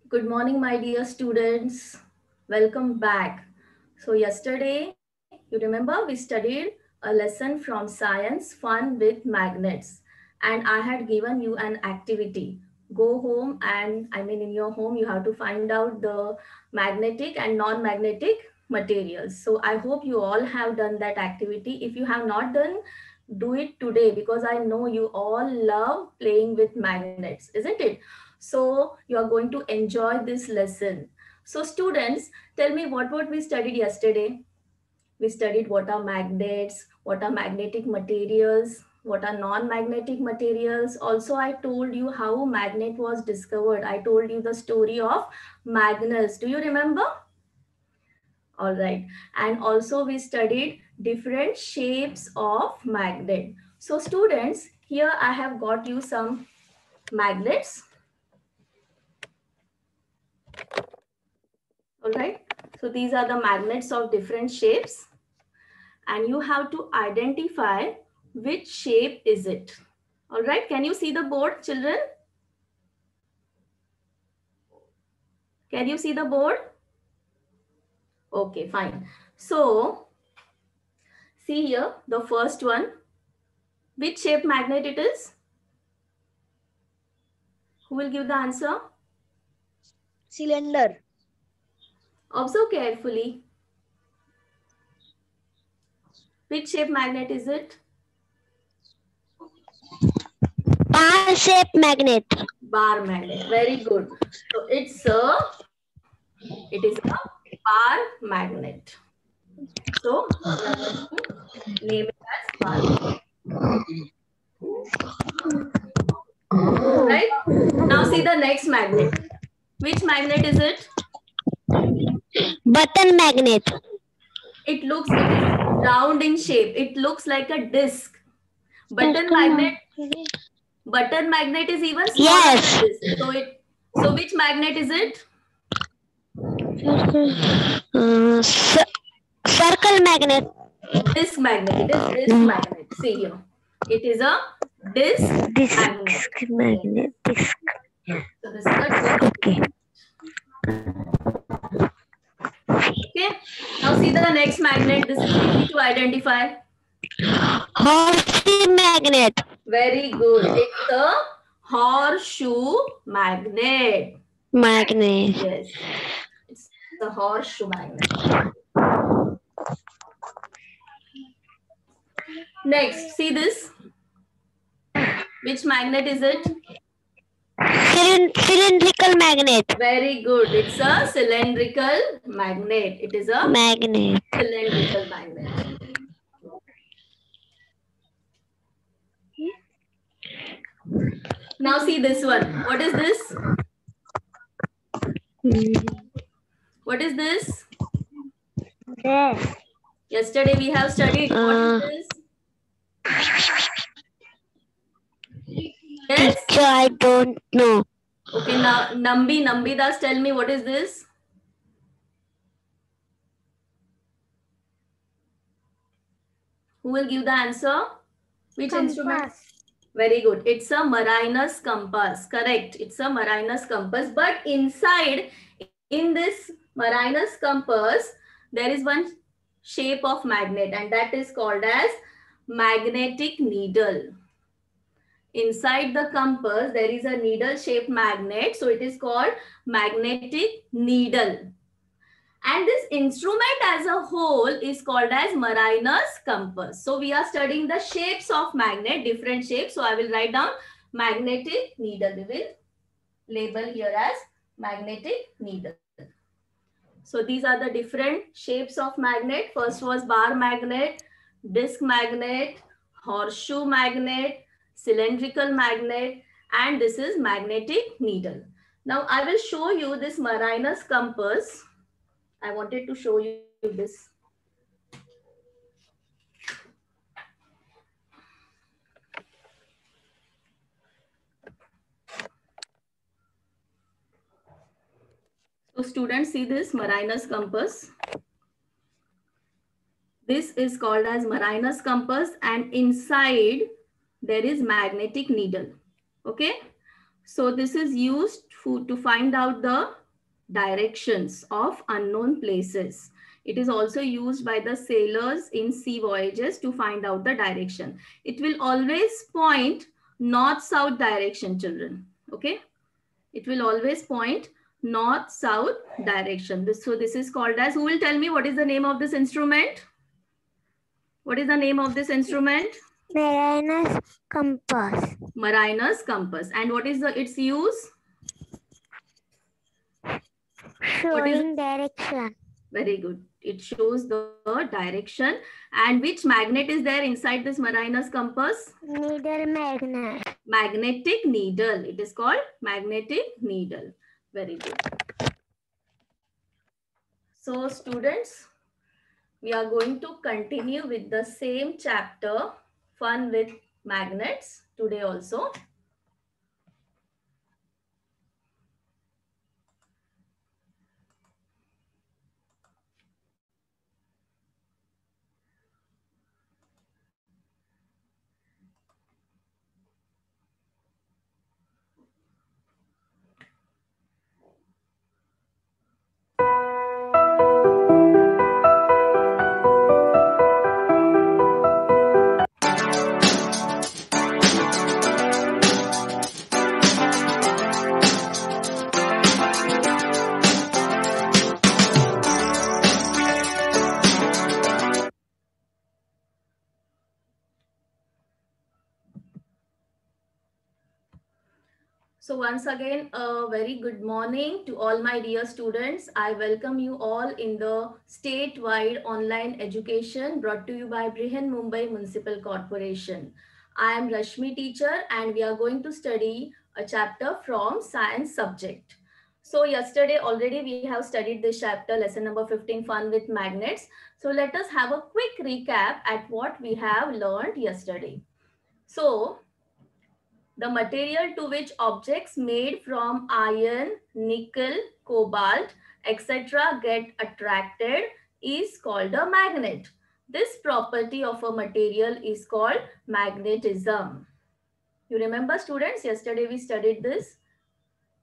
Good morning, my dear students. Welcome back. So, yesterday, you remember we studied a lesson from science, fun with magnets, and I had given you an activity. Go home, and in your home, you have to find out the magnetic and non magnetic materials. So, I hope you all have done that activity. If you have not done, do it today because I know you all love playing with magnets, isn't it? So you are going to enjoy this lesson. So students, tell me what we studied yesterday. We studied what are magnets, what are magnetic materials, what are non-magnetic materials. Also, I told you how magnet was discovered. I told you the story of Magnus. Do you remember? All right. And also we studied different shapes of magnet. So students, here I have got you some magnets. All right. So these are the magnets of different shapes and you have to identify which shape is it. All right. Can you see the board, children? Can you see the board? Okay, fine. So see here, the first one. Which shape magnet it is? Who will give the answer? Cylinder. Observe carefully. Which shape magnet is it? Bar shape magnet. Bar magnet. Very good. So it is a bar magnet. So we are going to name it as bar magnet. Right? Now see the next magnet. Which magnet is it? Button magnet. It is round in shape. It looks like a disc. Button magnet is even smaller Yes. than this. So which magnet is it? Circle magnet. Disc magnet. It is disc magnet. See here. It is a disc magnet. Magnet. Disc. So this is a disc. Okay. Okay. Now see the next magnet. This is easy to identify. Horseshoe magnet. Very good. It's a horseshoe magnet. Magnet. Yes. It's a horseshoe magnet. Next, see this. Which magnet is it? Cylindrical magnet. Very good. It's a cylindrical magnet. It is a Magnet. cylindrical magnet. Now see this one. What is this? What is this? Yes. Yesterday we have studied. What is this? Yes? Teacher, I don't know. Okay, now Nambi Das, tell me what is this? Who will give the answer? Which instrument? Very good. It's a Marinus compass. Correct. It's a Marinus compass. But inside, in this Marinus compass, there is one shape of magnet and that is called as magnetic needle. Inside the compass, there is a needle-shaped magnet. So it is called magnetic needle. And this instrument as a whole is called as Marinus compass. So we are studying the shapes of magnet, different shapes. So I will write down magnetic needle. We will label here as magnetic needle. So these are the different shapes of magnet. First was bar magnet, disc magnet, horseshoe magnet, cylindrical magnet, and this is magnetic needle. Now I will show you this Marinus compass. I wanted to show you this. So students, see this Marinus compass. This is called as Marinus compass and inside there is magnetic needle. Okay. So this is used to find out the directions of unknown places. It is also used by the sailors in sea voyages to find out the direction. It will always point north-south direction, children. Okay? It will always point north-south direction. So this is called as, who will tell me what is the name of this instrument? What is the name of this instrument? Mariners compass. Mariners compass. And what is its use? Showing direction. Very good. It shows the direction. And which magnet is there inside this Mariners compass? Needle magnet. Magnetic needle. It is called magnetic needle. Very good. So students, we are going to continue with the same chapter, Fun with Magnets, today also. So once again, a very good morning to all my dear students. I welcome you all in the statewide online education brought to you by Brihan Mumbai Municipal Corporation. I am Rashmi teacher and we are going to study a chapter from science subject. So yesterday already we have studied this chapter, lesson number 15, Fun with Magnets. So let us have a quick recap at what we have learned yesterday. So the material to which objects made from iron, nickel, cobalt, etc. get attracted is called a magnet. This property of a material is called magnetism. You remember students, yesterday we studied this.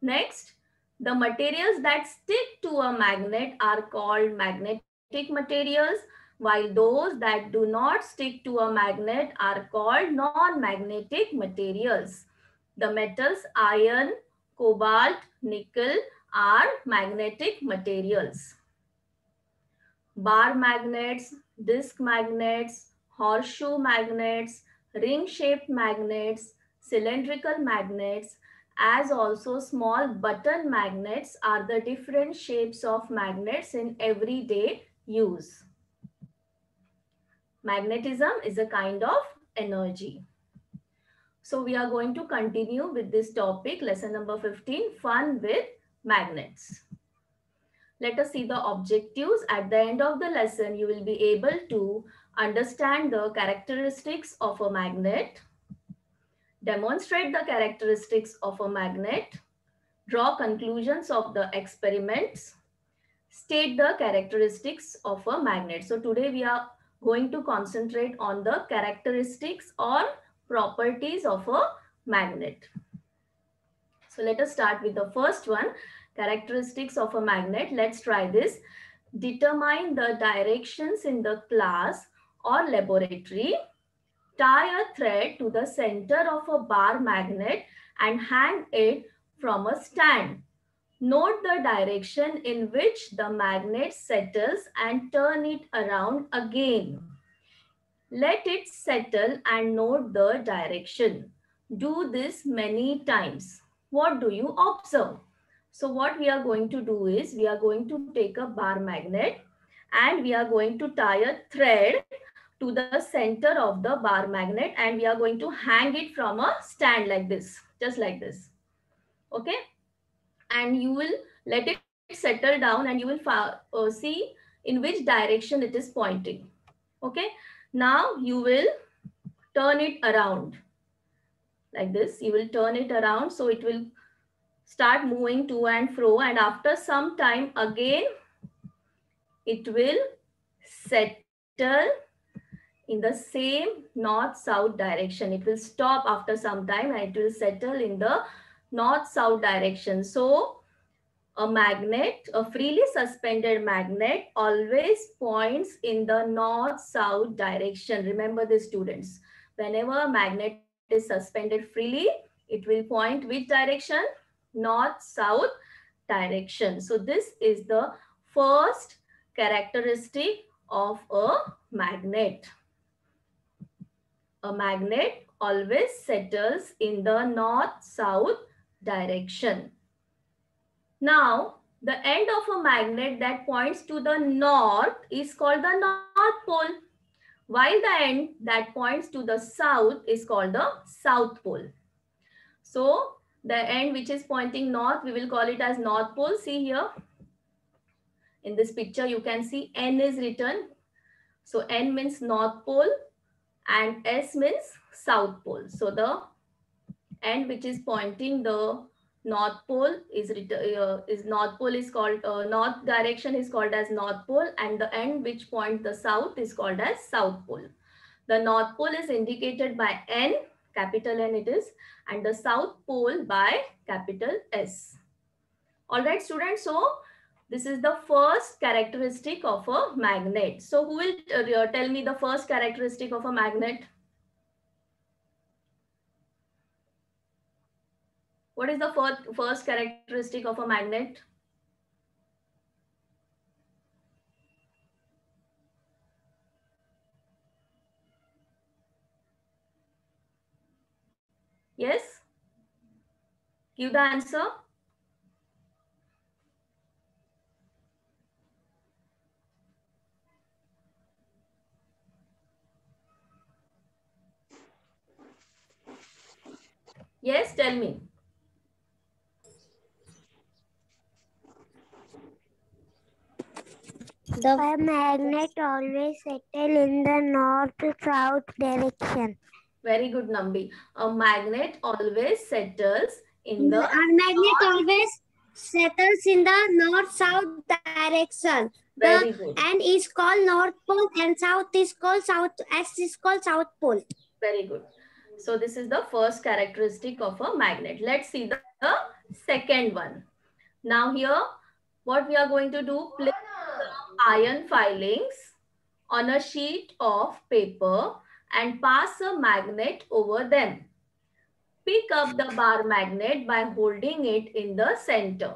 Next, the materials that stick to a magnet are called magnetic materials, while those that do not stick to a magnet are called non-magnetic materials. The metals iron, cobalt, nickel are magnetic materials. Bar magnets, disc magnets, horseshoe magnets, ring-shaped magnets, cylindrical magnets, as also small button magnets are the different shapes of magnets in everyday use. Magnetism is a kind of energy. So we are going to continue with this topic, lesson number 15, Fun with Magnets. Let us see the objectives. At the end of the lesson, you will be able to understand the characteristics of a magnet, demonstrate the characteristics of a magnet, draw conclusions of the experiments, state the characteristics of a magnet. So today we are going to concentrate on the characteristics or properties of a magnet. So let us start with the first one, characteristics of a magnet. Let's try this. Determine the directions in the class or laboratory. Tie a thread to the center of a bar magnet and hang it from a stand. Note the direction in which the magnet settles and turn it around again. Let it settle and note the direction. Do this many times. What do you observe? So what we are going to do is we are going to take a bar magnet and we are going to tie a thread to the center of the bar magnet and we are going to hang it from a stand like this, just like this. Okay. And you will let it settle down and you will see in which direction it is pointing. Okay. Now you will turn it around like this. You will turn it around so it will start moving to and fro, and after some time again it will settle in the same north-south direction. It will stop after some time and it will settle in the north-south direction. So a magnet, a freely suspended magnet always points in the north-south direction. Remember this, students. Whenever a magnet is suspended freely, it will point which direction? North-south direction. So this is the first characteristic of a magnet. A magnet always settles in the north-south direction. Now, the end of a magnet that points to the north is called the North Pole, while the end that points to the south is called the South Pole. So, the end which is pointing north, we will call it as North Pole. See here, in this picture, you can see N is written. So, N means North Pole and S means South Pole. So, the end which is pointing the north pole is north pole is called north direction is called as North Pole, and the end which points the south is called as South Pole. The North Pole is indicated by N, capital N it is, and the South Pole by capital S. All right, students. So this is the first characteristic of a magnet. So who will tell me the first characteristic of a magnet? What is the first characteristic of a magnet? Yes? Give the answer. Yes, tell me. A magnet always settle in the north-south direction. Very good, Nambi. A magnet always settles in the magnet always settles in the north-south direction. very good. And is called North Pole and south is called South. S is called South Pole. Very good. So this is the first characteristic of a magnet. Let's see the second one. Now here, what we are going to do, place some iron filings on a sheet of paper and pass a magnet over them. Pick up the bar magnet by holding it in the center.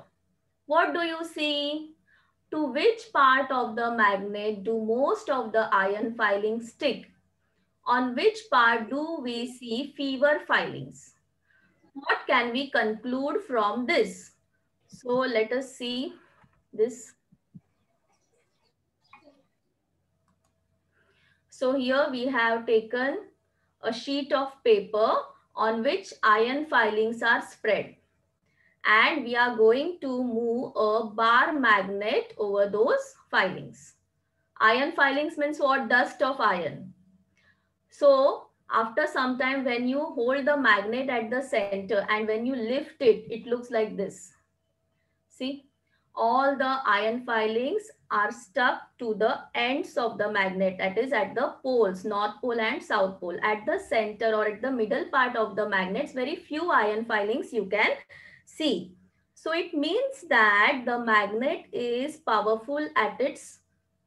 What do you see? To which part of the magnet do most of the iron filings stick? On which part do we see fewer filings? What can we conclude from this? So let us see this. So here we have taken a sheet of paper on which iron filings are spread. And we are going to move a bar magnet over those filings. Iron filings means what? Dust of iron. So after some time, when you hold the magnet at the center and when you lift it, it looks like this. See, all the iron filings are stuck to the ends of the magnet, that is at the poles, North Pole and South Pole. At the center or at the middle part of the magnets, very few iron filings you can see. So it means that the magnet is powerful at its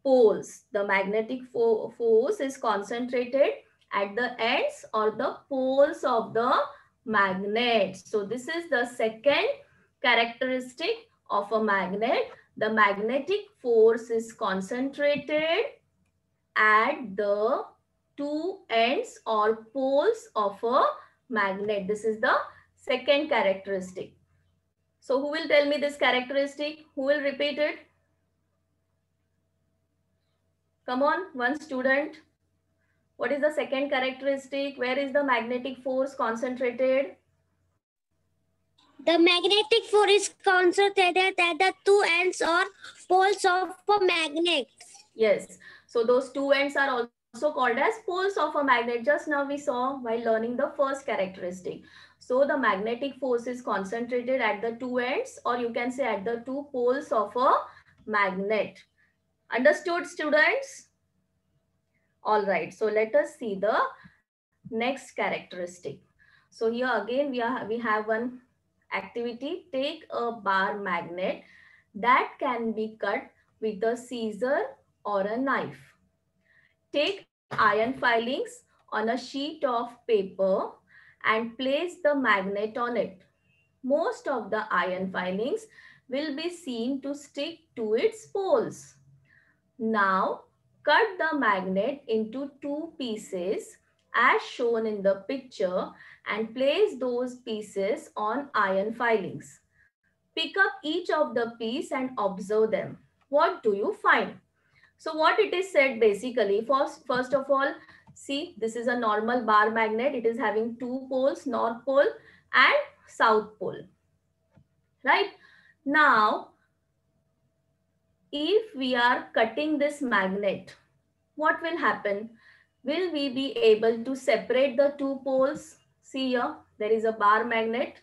poles. The magnetic force is concentrated at the ends or the poles of the magnet. So this is the second characteristic of a magnet. The magnetic force is concentrated at the two ends or poles of a magnet. This is the second characteristic. So who will tell me this characteristic? Who will repeat it? Come on, one student. What is the second characteristic? Where is the magnetic force concentrated? The magnetic force is concentrated at the two ends or poles of a magnet. Yes. So those two ends are also called as poles of a magnet. Just now we saw while learning the first characteristic. So the magnetic force is concentrated at the two ends, or you can say at the two poles of a magnet. Understood, students? All right. So let us see the next characteristic. So here again we have one Activity: take a bar magnet that can be cut with a scissor or a knife. Take iron filings on a sheet of paper and place the magnet on it. Most of the iron filings will be seen to stick to its poles. Now, cut the magnet into two pieces as shown in the picture and place those pieces on iron filings. Pick up each of the piece and observe them. What do you find? So what it is said basically, first of all, see, this is a normal bar magnet. It is having two poles, north pole and south pole, right? Now, if we are cutting this magnet, what will happen? Will we be able to separate the two poles? See here, there is a bar magnet.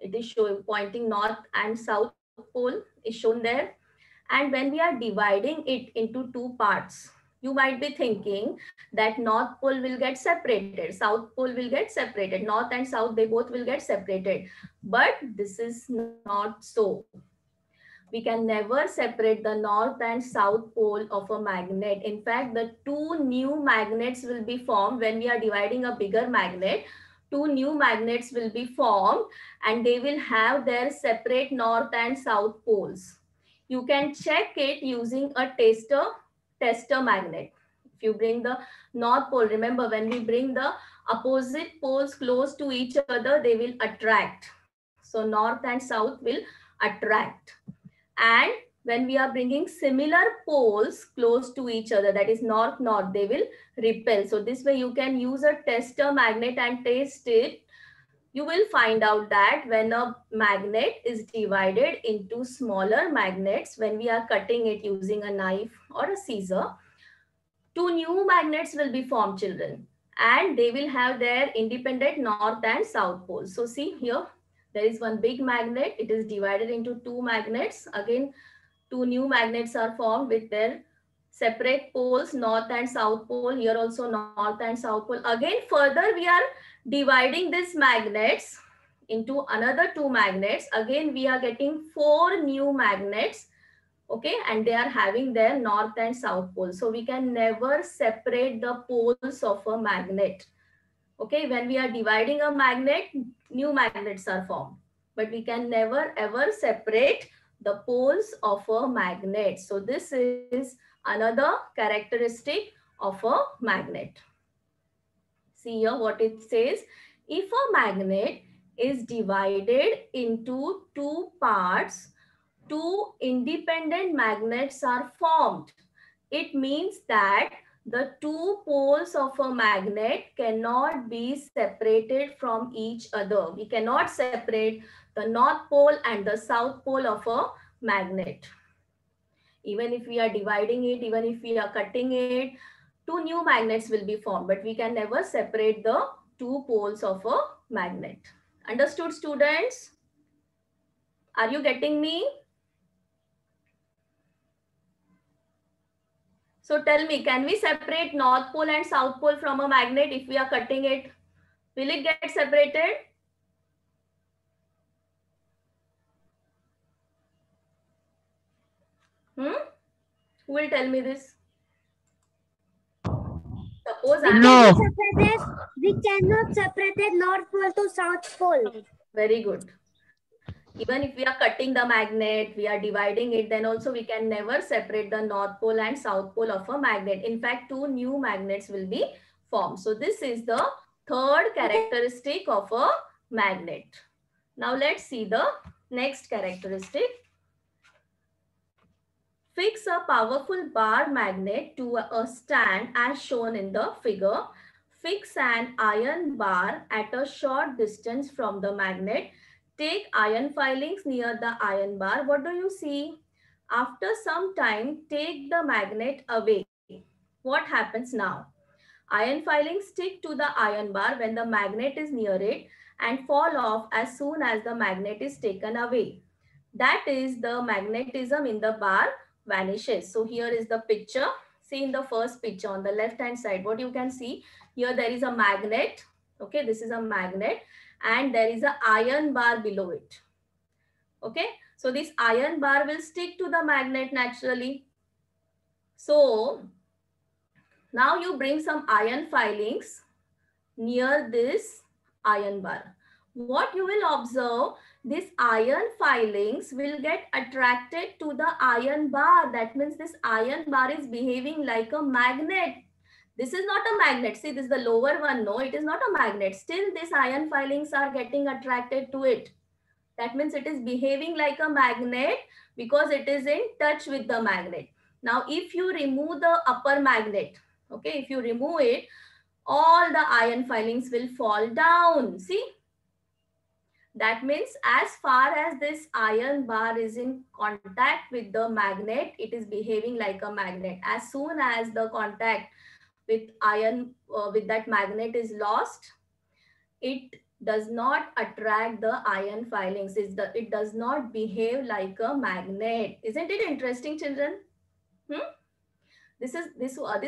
It is showing pointing north and south pole is shown there. And when we are dividing it into two parts, you might be thinking that north pole will get separated, south pole will get separated, north and south, they both will get separated. But this is not so. We can never separate the north and south pole of a magnet. In fact, the two new magnets will be formed when we are dividing a bigger magnet. Two new magnets will be formed and they will have their separate north and south poles. You can check it using a tester magnet. If you bring the north pole, remember when we bring the opposite poles close to each other, they will attract. So north and south will attract. And when we are bringing similar poles close to each other, that is north, they will repel. So this way you can use a tester magnet and test it. You will find out that when a magnet is divided into smaller magnets, when we are cutting it using a knife or a scissor, two new magnets will be formed, children, and they will have their independent north and south poles. So see here, there is one big magnet. It is divided into two magnets. Again, two new magnets are formed with their separate poles, north and south pole. Here also north and south pole. Again, further we are dividing these magnets into another two magnets. Again, we are getting four new magnets. Okay, and they are having their north and south poles. So we can never separate the poles of a magnet. Okay, when we are dividing a magnet, new magnets are formed, but we can never ever separate the poles of a magnet. So this is another characteristic of a magnet. See here what it says. If a magnet is divided into two parts, two independent magnets are formed. It means that the two poles of a magnet cannot be separated from each other. We cannot separate the north pole and the south pole of a magnet. Even if we are dividing it, even if we are cutting it, two new magnets will be formed, but we can never separate the two poles of a magnet. Understood, students? Are you getting me? So tell me, can we separate north pole and south pole from a magnet if we are cutting it? Will it get separated? Who will tell me this? Suppose we cannot separate north pole to south pole. Very good. Even if we are cutting the magnet, we are dividing it, then also we can never separate the north pole and south pole of a magnet. In fact, two new magnets will be formed. So this is the third characteristic of a magnet. Now let's see the next characteristic. Fix a powerful bar magnet to a stand as shown in the figure. Fix an iron bar at a short distance from the magnet. Take iron filings near the iron bar. What do you see? After some time, take the magnet away. What happens now? Iron filings stick to the iron bar when the magnet is near it and fall off as soon as the magnet is taken away. That is, the magnetism in the bar vanishes. So here is the picture. See in the first picture on the left hand side, what you can see here, there is a magnet. Okay, this is a magnet. and there is a iron bar below it. Okay, so this iron bar will stick to the magnet naturally. So now you bring some iron filings near this iron bar. What you will observe, these iron filings will get attracted to the iron bar. That means this iron bar is behaving like a magnet. This is not a magnet. See, this is the lower one. No, it is not a magnet. Still, these iron filings are getting attracted to it. That means it is behaving like a magnet because it is in touch with the magnet. Now, if you remove the upper magnet, okay, if you remove it, all the iron filings will fall down. See? That means as far as this iron bar is in contact with the magnet, it is behaving like a magnet. As soon as the contact with iron, with that magnet is lost, it does not attract the iron filings. It does not behave like a magnet. Isn't it interesting, children? This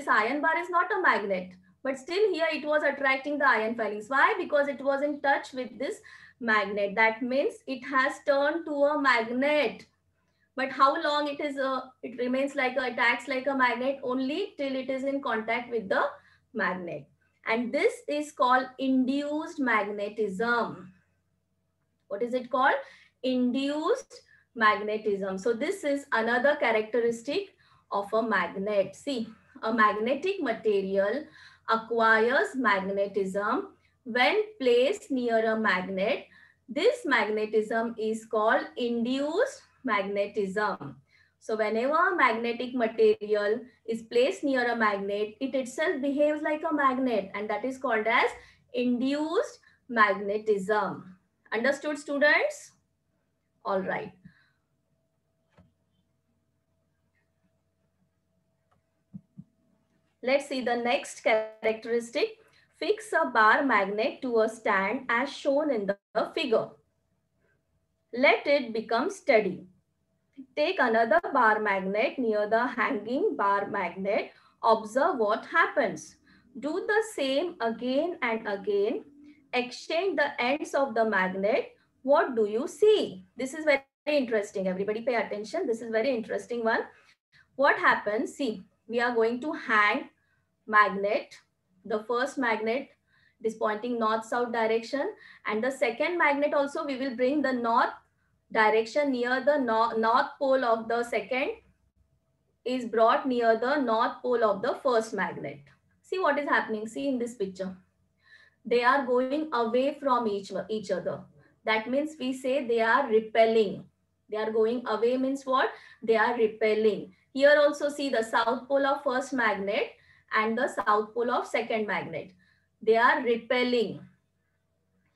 iron bar is not a magnet, but still here it was attracting the iron filings. Why? Because it was in touch with this magnet. That means it has turned to a magnet. But how long it remains it acts like a magnet only till it is in contact with the magnet. And this is called induced magnetism. What is it called? Induced magnetism. So this is another characteristic of a magnet. See, a magnetic material acquires magnetism when placed near a magnet. This magnetism is called induced magnetism. So whenever a magnetic material is placed near a magnet, it itself behaves like a magnet, and that is called as induced magnetism. Understood, students? All right. Let's see the next characteristic. Fix a bar magnet to a stand as shown in the figure. Let it become steady. Take another bar magnet near the hanging bar magnet. Observe what happens. Do the same again and again. Exchange the ends of the magnet. What do you see? This is very interesting. Everybody pay attention. This is very interesting one. What happens? See, we are going to hang magnet. The first magnet is pointing north-south direction, and the second magnet also we will bring the north direction near the north pole of the second is brought near the north pole of the first magnet. See what is happening. See in this picture. They are going away from each other. That means we say they are repelling. They are going away means what? They are repelling. Here also see the south pole of first magnet and the south pole of second magnet. They are repelling.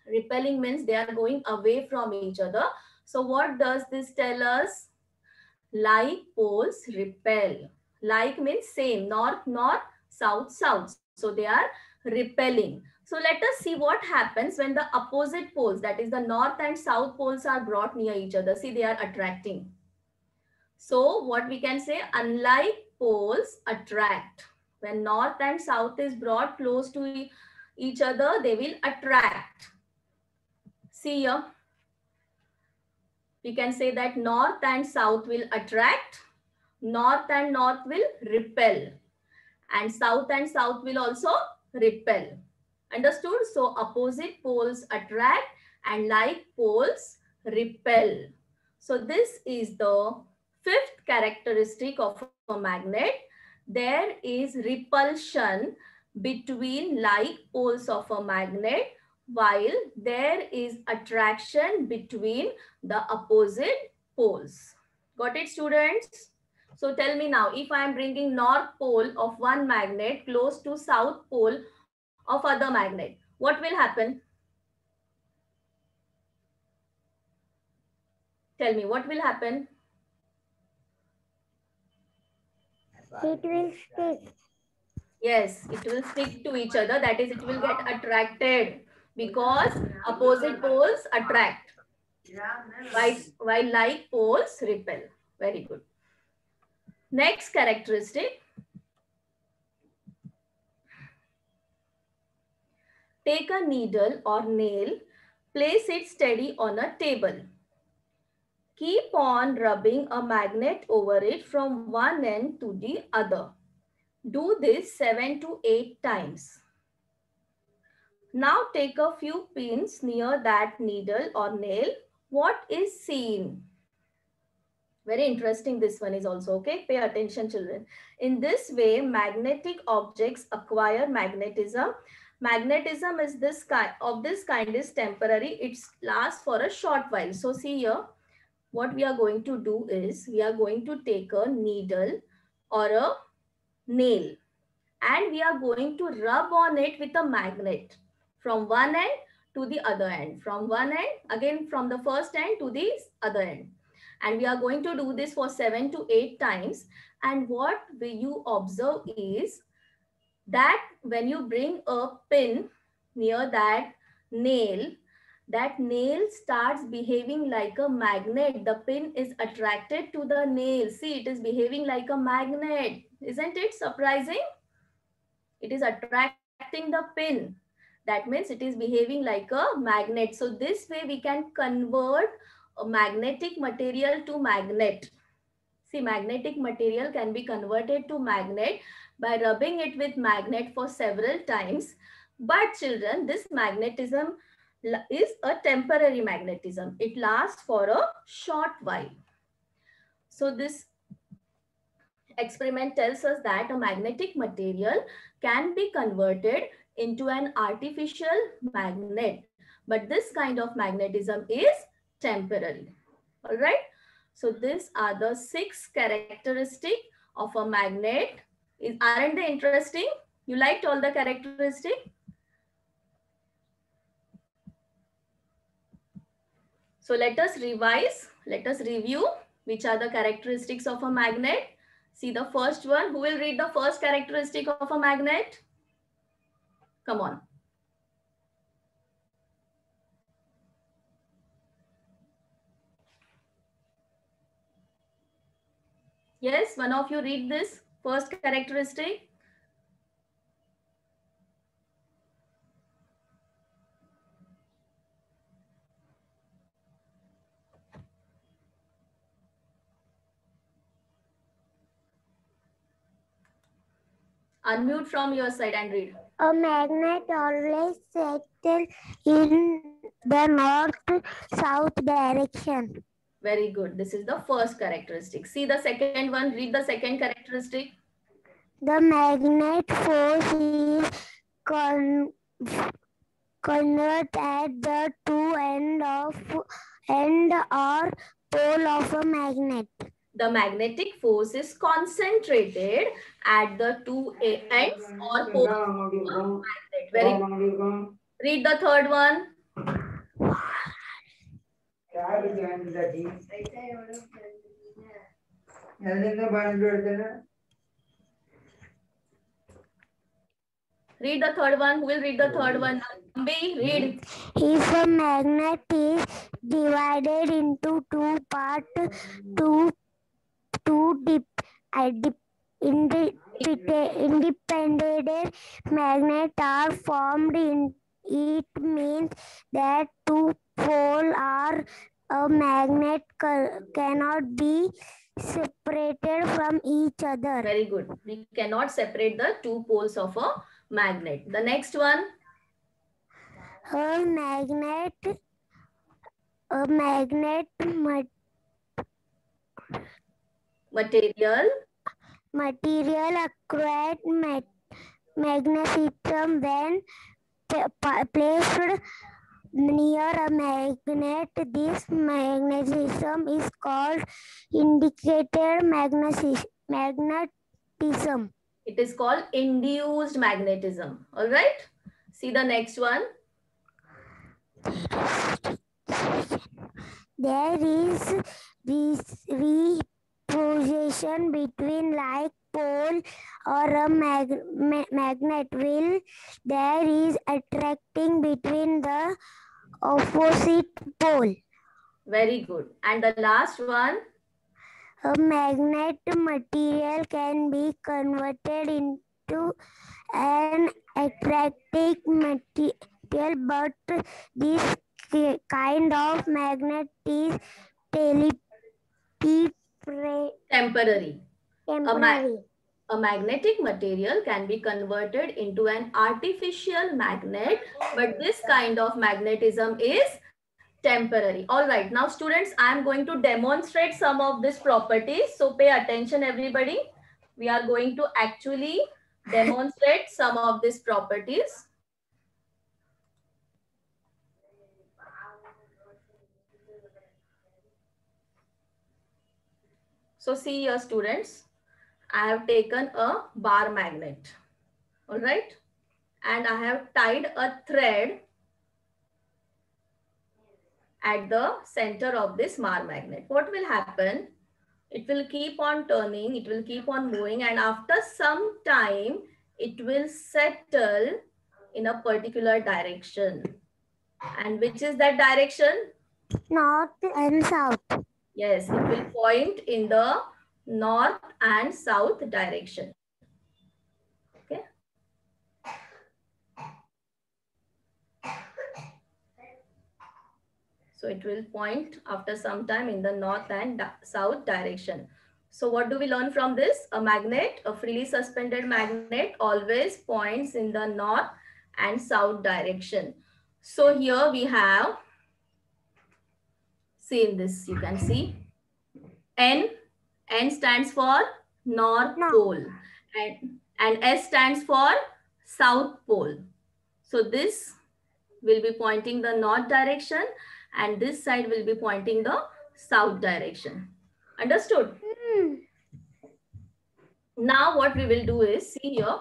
Repelling means they are going away from each other. So what does this tell us? Like poles repel. Like means same, north, north, south, south. So they are repelling. So let us see what happens when the opposite poles, that is the north and south poles, are brought near each other. See, they are attracting. So what we can say, unlike poles attract. When north and south is brought close to each other, they will attract. See here. We can say that north and south will attract. North and north will repel. And south will also repel. Understood? So opposite poles attract and like poles repel. So this is the fifth characteristic of a magnet. There is repulsion between like poles of a magnet, while there is attraction between the opposite poles. Got it, students? So tell me now, if I am bringing north pole of one magnet close to south pole of other magnet, what will happen? Tell me, what will happen? It will stick. Yes, it will stick to each other. That is, it will get attracted because opposite poles attract, while like poles repel. Very good. Next characteristic. Take a needle or nail, Place it steady on a table. Keep on rubbing a magnet over it from one end to the other. Do this 7 to 8 times. Now take a few pins near that needle or nail. What is seen? Very interesting, this one is also, okay? Pay attention, children. In this way, magnetic objects acquire magnetism. Magnetism is this kind is temporary. It lasts for a short while. So see here, what we are going to do is, we are going to take a needle or a nail and we are going to rub on it with a magnet from one end to the other end. From one end, again from the first end to the other end. And we are going to do this for 7 to 8 times. And what you observe is that when you bring a pin near that nail starts behaving like a magnet. The pin is attracted to the nail. See, it is behaving like a magnet. Isn't it surprising? It is attracting the pin. That means it is behaving like a magnet. So this way we can convert a magnetic material to magnet. See, magnetic material can be converted to magnet by rubbing it with magnet for several times. But children, this magnetism is a temporary magnetism. It lasts for a short while. So this experiment tells us that a magnetic material can be converted into an artificial magnet. But this kind of magnetism is temporary. All right. So these are the 6 characteristics of a magnet. Aren't they interesting? You liked all the characteristics? So let us revise. Let us review which are the characteristics of a magnet. See the first one. Who will read the first characteristic of a magnet? Come on. Yes, one of you read this first characteristic. Unmute from your side and read. A magnet always settles in the north-south direction. Very good. This is the first characteristic. See the second one. Read the second characteristic. The magnet force is convert at the two end or pole of a magnet. The magnetic force is concentrated at the two ends or poles of a magnet. Very good. Read the third one. Read the third one. Who will read the third one? Ambi, read. If a magnet is divided into two parts, independent magnets are formed. It means that two poles are a magnet cannot be separated from each other. Very good. We cannot separate the two poles of a magnet. The next one. A magnet material acquired magnetism when placed near a magnet. This magnetism is called indicated magnetism. It is called induced magnetism. All right. See the next one. There is this reposition between like pole or a magnet will. There is attracting between the opposite pole. Very good. And the last one. A magnet material can be converted into an attractive material, but this kind of magnet is temporary. temporary. A magnetic material can be converted into an artificial magnet, but this kind of magnetism is temporary. All right, now students, I am going to demonstrate some of these properties. So pay attention, everybody. We are going to actually demonstrate some of these properties. So see here, students, I have taken a bar magnet. All right. And I have tied a thread at the center of this bar magnet. What will happen? It will keep on turning, it will keep on moving, and after some time, it will settle in a particular direction. And which is that direction? North and south. Yes, it will point in the north and south direction. Okay. So it will point after some time in the north and south direction. So what do we learn from this? A magnet, a freely suspended magnet always points in the north and south direction. So here we have, see in this, you can see N. N stands for North Pole and S stands for South Pole. So this will be pointing the north direction and this side will be pointing the south direction. Understood? Now what we will do is, see here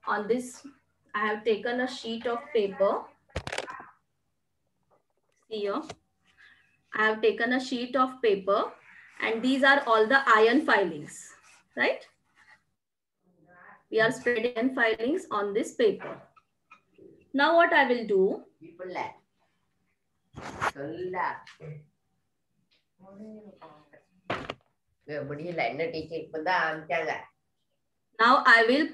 on this, I have taken a sheet of paper. See here, I have taken a sheet of paper and these are all the iron filings, right? We are spreading iron filings on this paper. Now what I will do, now I will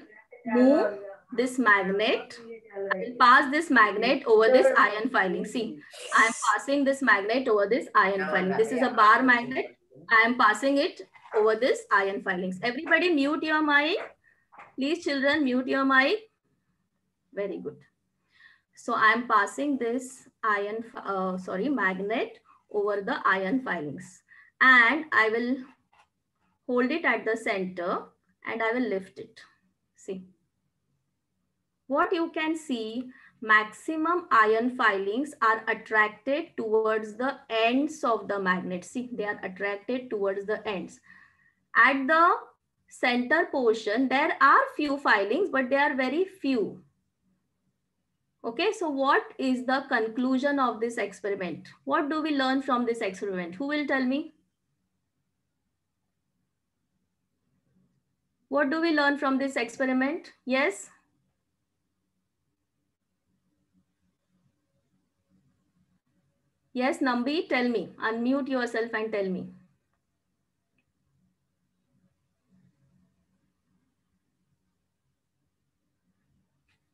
move this magnet. I will pass this magnet over this iron filing. See, I am passing this magnet over this iron filing. This is a bar magnet. I am passing it over this iron filings. Everybody mute your mic. Please children, mute your mic. Very good. So I am passing this magnet over the iron filings. And I will hold it at the center and I will lift it. See. What you can see, maximum iron filings are attracted towards the ends of the magnet. See, they are attracted towards the ends. At the center portion, there are few filings, but they are very few. Okay, so what is the conclusion of this experiment? What do we learn from this experiment? Who will tell me? What do we learn from this experiment? Yes? Yes, Nambi, tell me. Unmute yourself and tell me.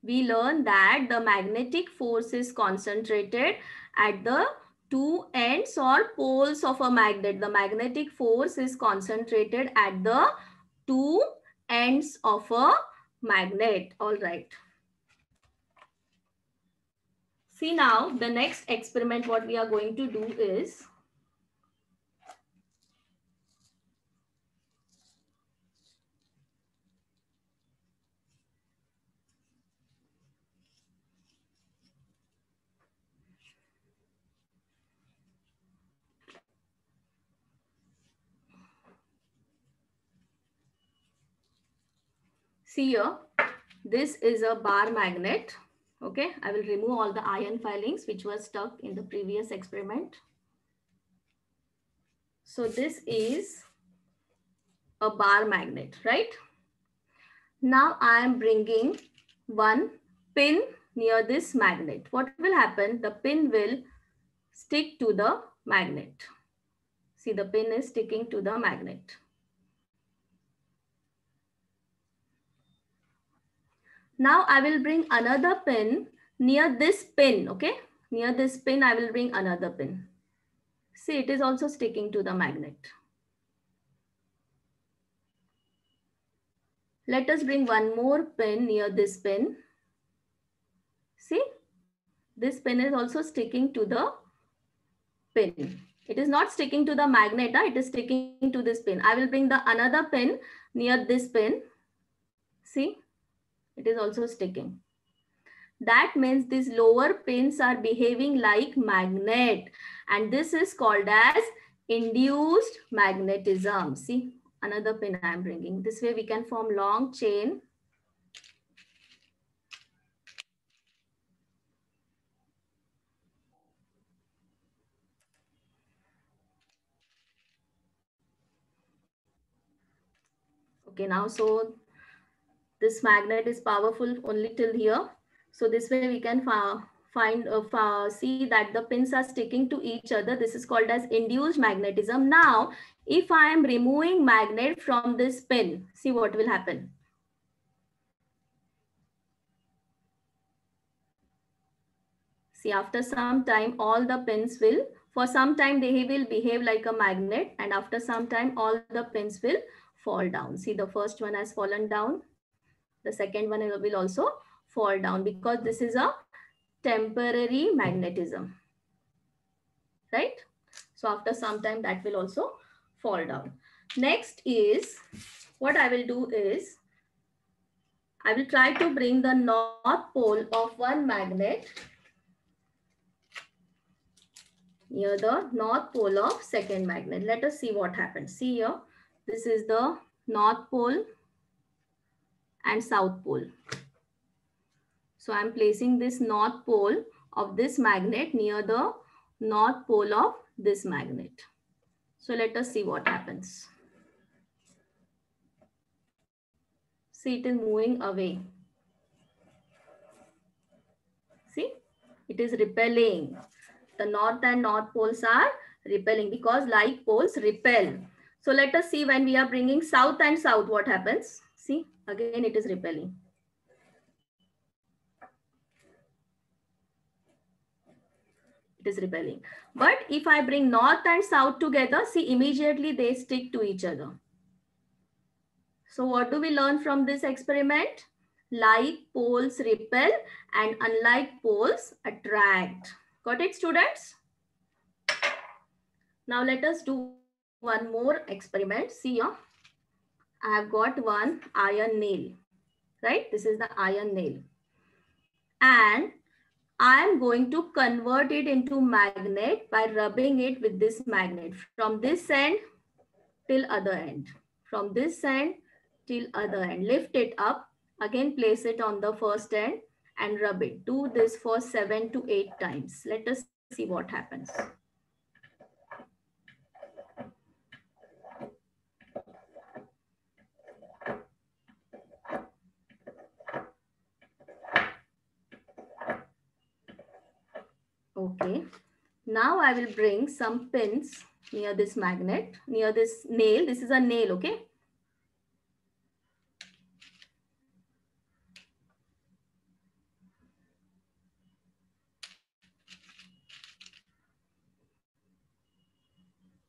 We learn that the magnetic force is concentrated at the two ends or poles of a magnet. The magnetic force is concentrated at the two ends of a magnet. All right. See now, the next experiment what we are going to do is, see here, this is a bar magnet. Okay, I will remove all the iron filings which were stuck in the previous experiment. So this is a bar magnet, right? Now I am bringing one pin near this magnet. What will happen? The pin will stick to the magnet. See, the pin is sticking to the magnet. Now I will bring another pin near this pin, okay? Near this pin, I will bring another pin. See, it is also sticking to the magnet. Let us bring one more pin near this pin. See, this pin is also sticking to the pin. It is not sticking to the magnet, it is sticking to this pin. I will bring the another pin near this pin. See, it is also sticking. That means these lower pins are behaving like magnet, and this is called as induced magnetism. See, another pin I am bringing. This way we can form long chain. Okay, now so this magnet is powerful only till here. So this way we can see that the pins are sticking to each other. This is called as induced magnetism. Now, if I am removing magnet from this pin, see what will happen. See, after some time, all the pins will, for some time they will behave like a magnet, and after some time, all the pins will fall down. See, the first one has fallen down. The second one will also fall down because this is a temporary magnetism, right? So after some time that will also fall down. Next is, what I will do is, I will try to bring the north pole of one magnet near the north pole of second magnet. Let us see what happens. See here, this is the north pole and south pole. So I'm placing this north pole of this magnet near the north pole of this magnet. So let us see what happens. See, it is moving away. See, it is repelling. The north and north poles are repelling because like poles repel. So let us see when we are bringing south and south, what happens. See, again it is repelling. It is repelling. But if I bring north and south together, see, immediately they stick to each other. So what do we learn from this experiment? Like poles repel and unlike poles attract. Got it, students? Now let us do one more experiment. See here, I have got one iron nail, right? This is the iron nail. And I am going to convert it into magnet by rubbing it with this magnet from this end till other end. From this end till other end. Lift it up, again place it on the first end and rub it. Do this for 7 to 8 times. Let us see what happens. Okay, now I will bring some pins near this magnet, near this nail. This is a nail, okay?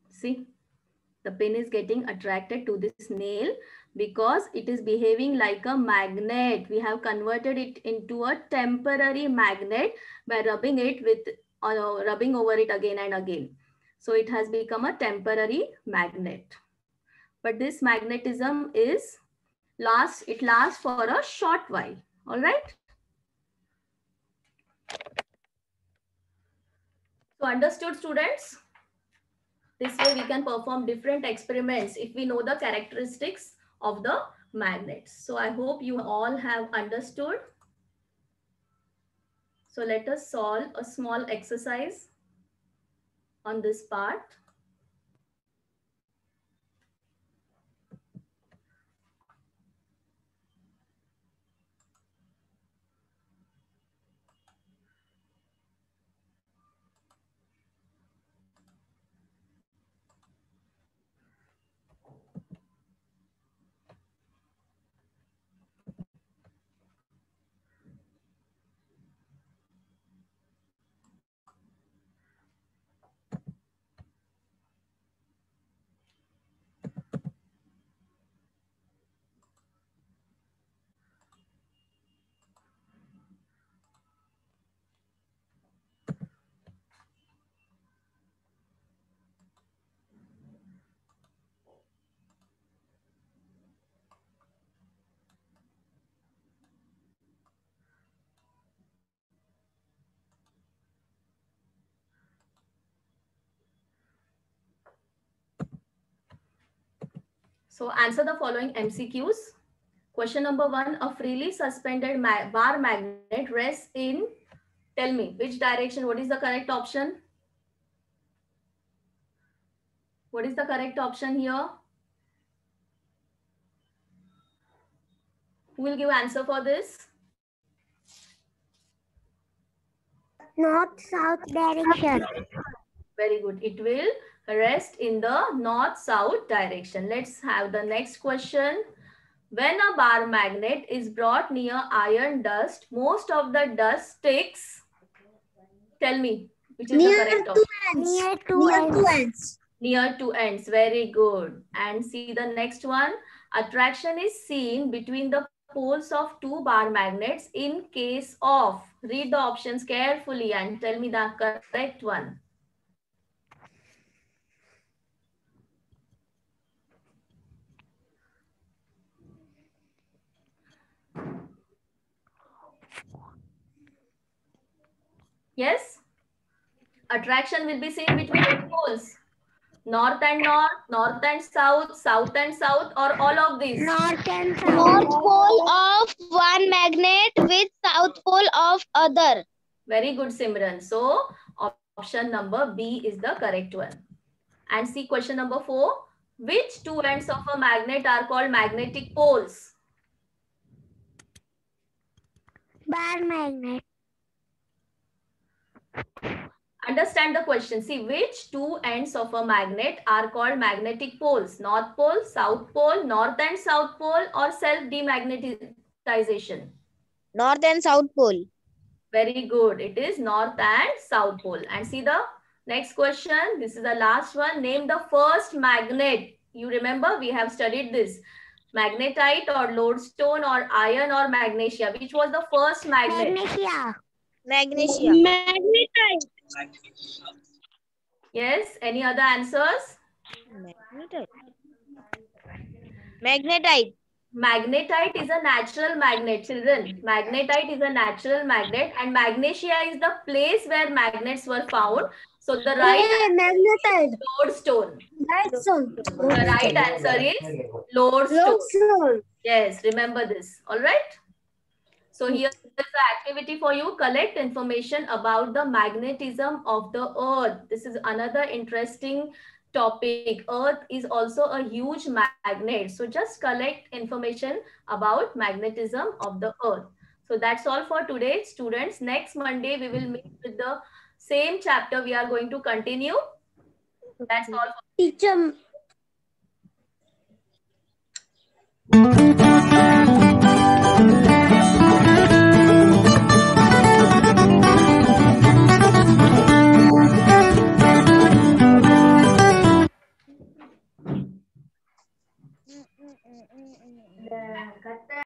See, the pin is getting attracted to this nail because it is behaving like a magnet. We have converted it into a temporary magnet by rubbing it with, rubbing over it again and again. So it has become a temporary magnet. But this magnetism is it lasts for a short while. All right. So understood, students? This way we can perform different experiments if we know the characteristics of the magnets. So I hope you all have understood. So let us solve a small exercise on this part. So answer the following MCQs. Question number 1, a freely suspended bar magnet rests in, tell me, which direction? What is the correct option? What is the correct option here? Who will give answer for this? North-south direction. Very good. It will rest in the north-south direction. Let's have the next question. When a bar magnet is brought near iron dust, most of the dust sticks. Tell me, which is the correct option? Near two ends. Near two ends. Very good. And see the next one. Attraction is seen between the poles of two bar magnets in case of. Read the options carefully and tell me the correct one. Yes? Attraction will be seen between the poles. North and north, north and south, south and south, or all of these? North and south. North pole of one magnet with south pole of other. Very good, Simran. So option number B is the correct one. And see question number 4. Which two ends of a magnet are called magnetic poles? Bar magnet. Understand the question. See, which two ends of a magnet are called magnetic poles? North pole, south pole, north and south pole, or self-demagnetization? North and south pole. Very good. It is north and south pole. And see the next question. This is the last one. Name the first magnet. You remember we have studied this. Magnetite or lodestone or iron or magnesia. Which was the first magnet? Magnesia. Magnesia. Magnetite. Yes. Any other answers? Magnetite. Magnetite. Magnetite is a natural magnet, children. Magnetite is a natural magnet and magnesia is the place where magnets were found. So the right magnetite. lodestone. Lodestone. The right answer is lodestone. Yes, remember this. All right. So here is the activity for you. Collect information about the magnetism of the earth. This is another interesting topic. Earth is also a huge magnet. So just collect information about magnetism of the earth. So that's all for today, students. Next Monday, we will meet with the same chapter. We are going to continue. That's all. Teacher.